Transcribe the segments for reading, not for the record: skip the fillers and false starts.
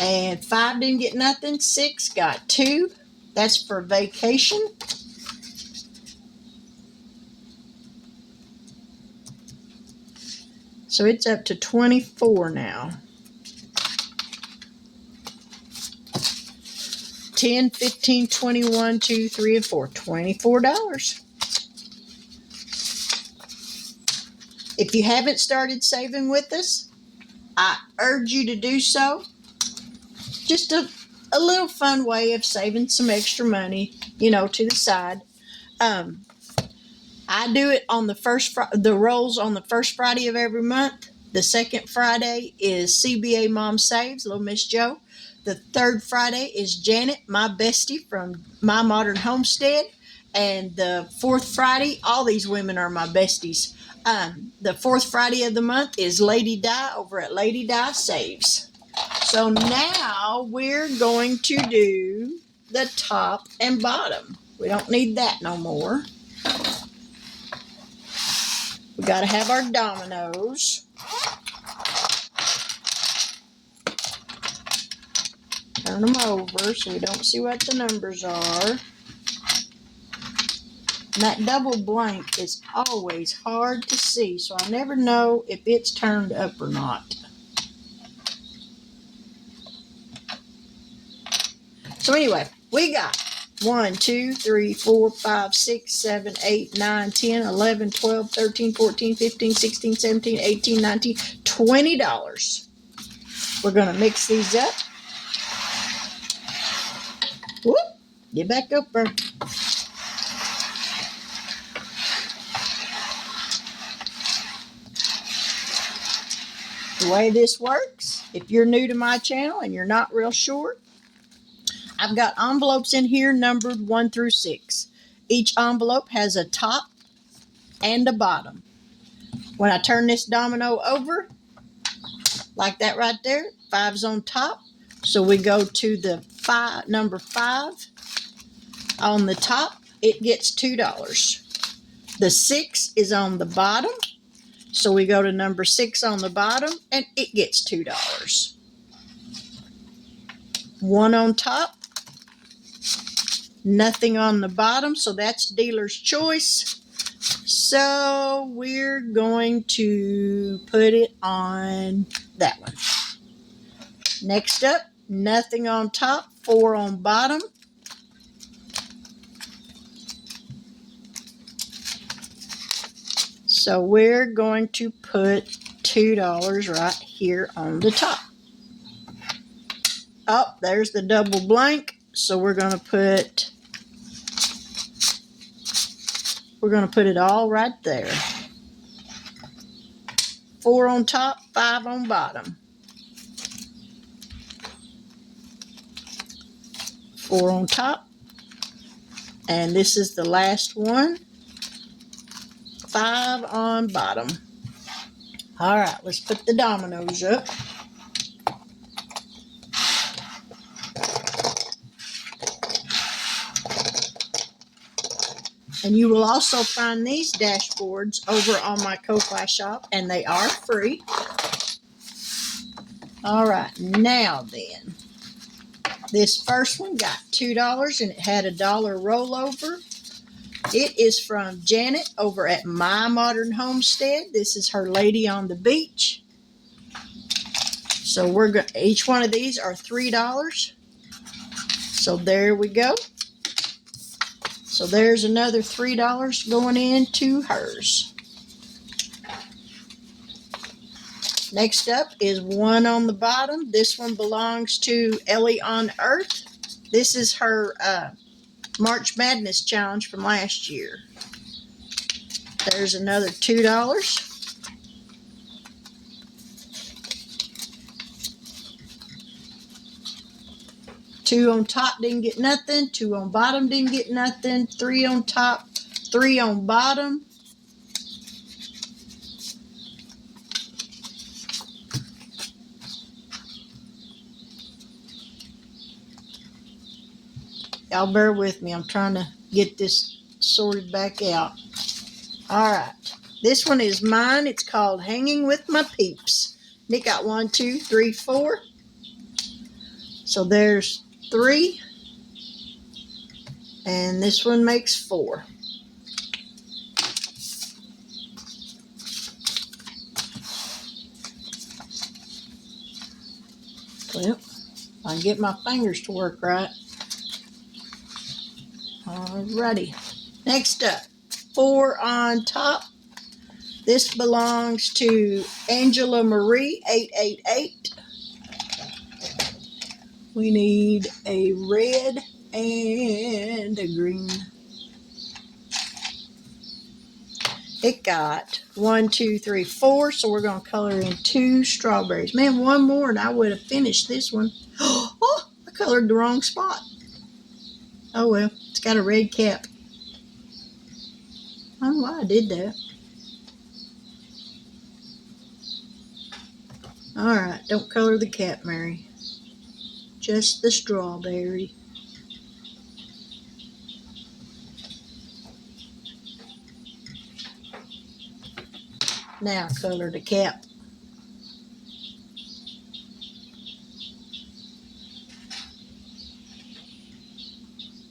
And 5 didn't get nothing. 6 got 2. That's for vacation. So it's up to 24 now. 10, 15, 21, 2, 3, and 4. $24. If you haven't started saving with us, I urge you to do so. Just a little fun way of saving some extra money, to the side. I do it on the rolls on the first Friday of every month. The second Friday is CBA Mom Saves, Little Miss Joe. The third Friday is Janet, my bestie from My Modern Homestead. And the fourth Friday, all these women are my besties. The fourth Friday of the month is Lady Di over at Lady Di Saves. So now we're going to do the top and bottom. We don't need that no more. We got to have our dominoes. Turn them over so we don't see what the numbers are. And that double blank is always hard to see, so I never know if it's turned up or not. So anyway, we got 1, 2, 3, 4, 5, 6, 7, 8, 9, 10, 11, 12, 13, 14, 15, 16, 17, 18, 19, $20. We're going to mix these up. Whoop! Get back up there. The way this works, if you're new to my channel and you're not real sure, I've got envelopes in here numbered 1 through 6. Each envelope has a top and a bottom. When I turn this domino over, like that right there, 5's on top. So we go to the number 5 on the top. It gets $2. The 6 is on the bottom. So we go to number 6 on the bottom, and it gets $2. 1 on top. Nothing on the bottom, so that's dealer's choice. So we're going to put it on that one. Next up, nothing on top, 4 on bottom. So we're going to put $2 right here on the top. Oh, there's the double blank. So we're going to put it all right there. 4 on top, 5 on bottom. 4 on top. And this is the last one. 5 on bottom. All right, let's put the dominoes up. And you will also find these dashboards over on my Ko-Fi shop, and they are free. All right, now then. This first one got $2, and it had $1 rollover. It is from Janet over at My Modern Homestead. This is her Lady on the Beach. So each one of these are $3. So there we go. So there's another $3 going into hers. Next up is 1 on the bottom. This one belongs to Ellie on Earth. This is her March Madness challenge from last year. There's another $2. Two on top didn't get nothing. 2 on bottom didn't get nothing. 3 on top, 3 on bottom. Y'all bear with me. I'm trying to get this sorted back out. All right. This one is mine. It's called Hanging with My Peeps. Nick got 1, 2, 3, 4. So there's 3. And this one makes 4. Well, I can get my fingers to work right. Alrighty. Next up, 4 on top. This belongs to Angela Marie, 888. We need a red and a green. It got 1, 2, 3, 4, so we're going to color in 2 strawberries. Man, one more and I would have finished this one. Oh, I colored the wrong spot. Oh well, it's got a red cap. I don't know why I did that. Alright, don't color the cap, Mary. Just the strawberry. Now color the cap.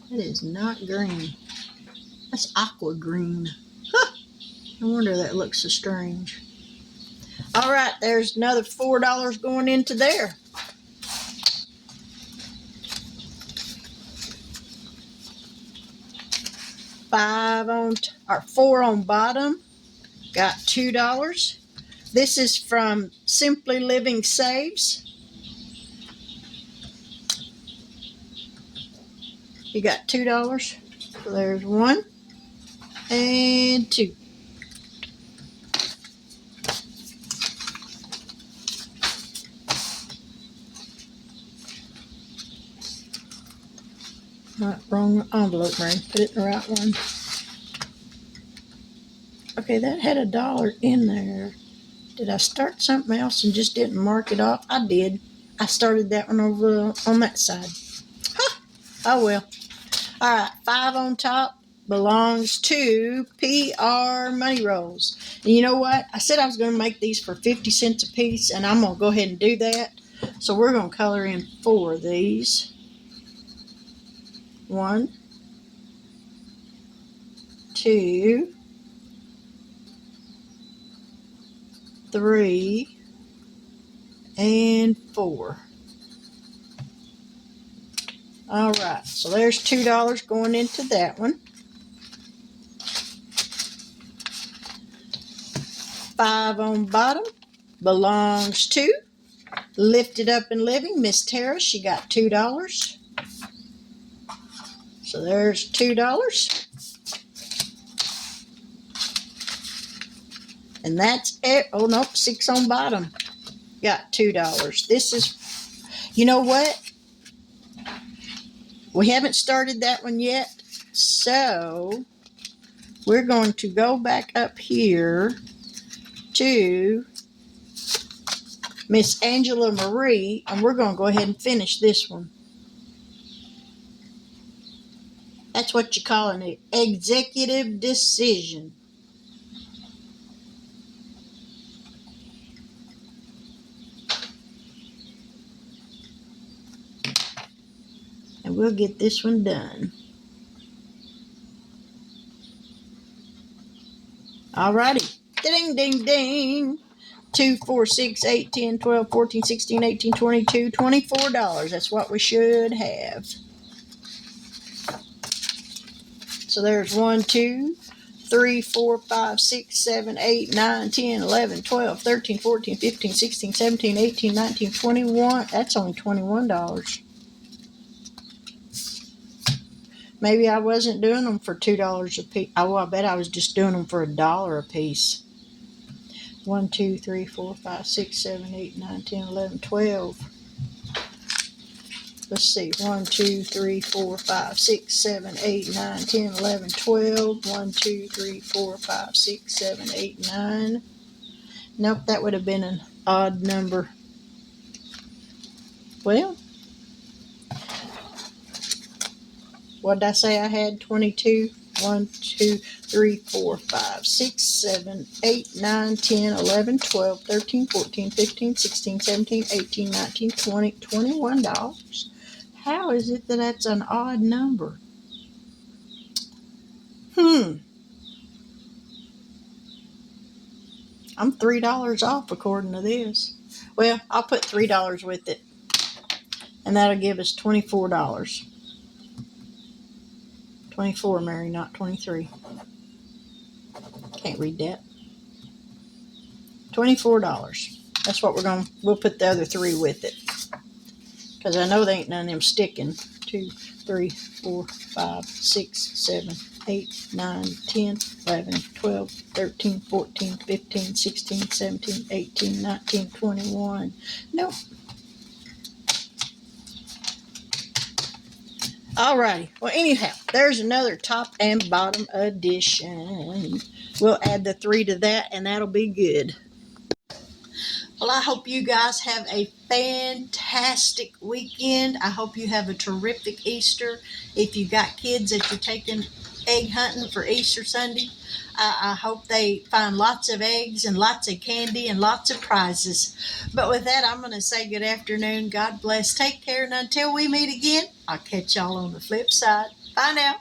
That is not green. That's aqua green. Huh. No wonder that looks so strange. All right, there's another $4 going into there. $4 on bottom. Got $2. This is from Simply Living Saves. You got $2. So there's 1 and 2. Wrong envelope, Mary. Put it in the right one. Okay, that had $1 in there. Did I start something else and just didn't mark it off? I did. I started that one over on that side. Huh. Oh well. All right, 5 on top belongs to PR Money Rolls. And you know what? I said I was going to make these for 50 cents a piece, and I'm going to go ahead and do that. So we're going to color in 4 of these. 1, 2, 3, and 4. All right, so there's $2 going into that one. 5 on bottom belongs to Lifted Up and Living, Miss Tara. She got $2. So there's $2. And that's it. Oh, nope, 6 on bottom. Got $2. This is, you know what? We haven't started that one yet. So we're going to go back up here to Miss Angela Marie, and we're going to go ahead and finish this one. That's what you call an executive decision. And we'll get this one done. Alrighty. Ding, ding, ding. 2, 4, 6, 8, 10, 12, 14, 16, 18, 22, $24. That's what we should have. So there's 1, 2, 3, 4, 5, 6, 7, 8, 9, 10, 11, 12, 13, 14, 15, 16, 17, 18, 19, 21. That's only $21. Maybe I wasn't doing them for $2 a piece. Oh, I bet I was just doing them for $1 a piece. 1, 2, 3, 4, 5, 6, 7, 8, 9, 10, 11, 12. Let's see. 1, 2, 3, 4, 5, 6, 7, 8, 9, 10, 11, 12. 1, 2, 3, 4, 5, 6, 7, 8, 9. Nope, that would have been an odd number. Well, what did I say I had? 22? 1, 2, 3, 4, 5, 6, 7, 8, 9, 10, 11, 12, 13, 14, 15, 16, 17, 18, 19, 20, $21. How is it that that's an odd number? I'm $3 off according to this. Well, I'll put $3 with it, and that'll give us $24. 24, Mary, not 23. Can't read that. $24. That's what we'll put the other 3 with it. Because I know there ain't none of them sticking. 2, 3, 4, 5, 6, 7, 8, 9, 10, 11, 12, 13, 14, 15, 16, 17, 18, 19, 21. Nope. Alrighty. Well, anyhow, there's another top and bottom addition. We'll add the 3 to that, and that'll be good. Well, I hope you guys have a fantastic weekend. I hope you have a terrific Easter. If you got kids that you're taking egg hunting for Easter Sunday, I hope they find lots of eggs and lots of candy and lots of prizes. But with that, I'm going to say good afternoon. God bless. Take care. And until we meet again, I'll catch y'all on the flip side. Bye now.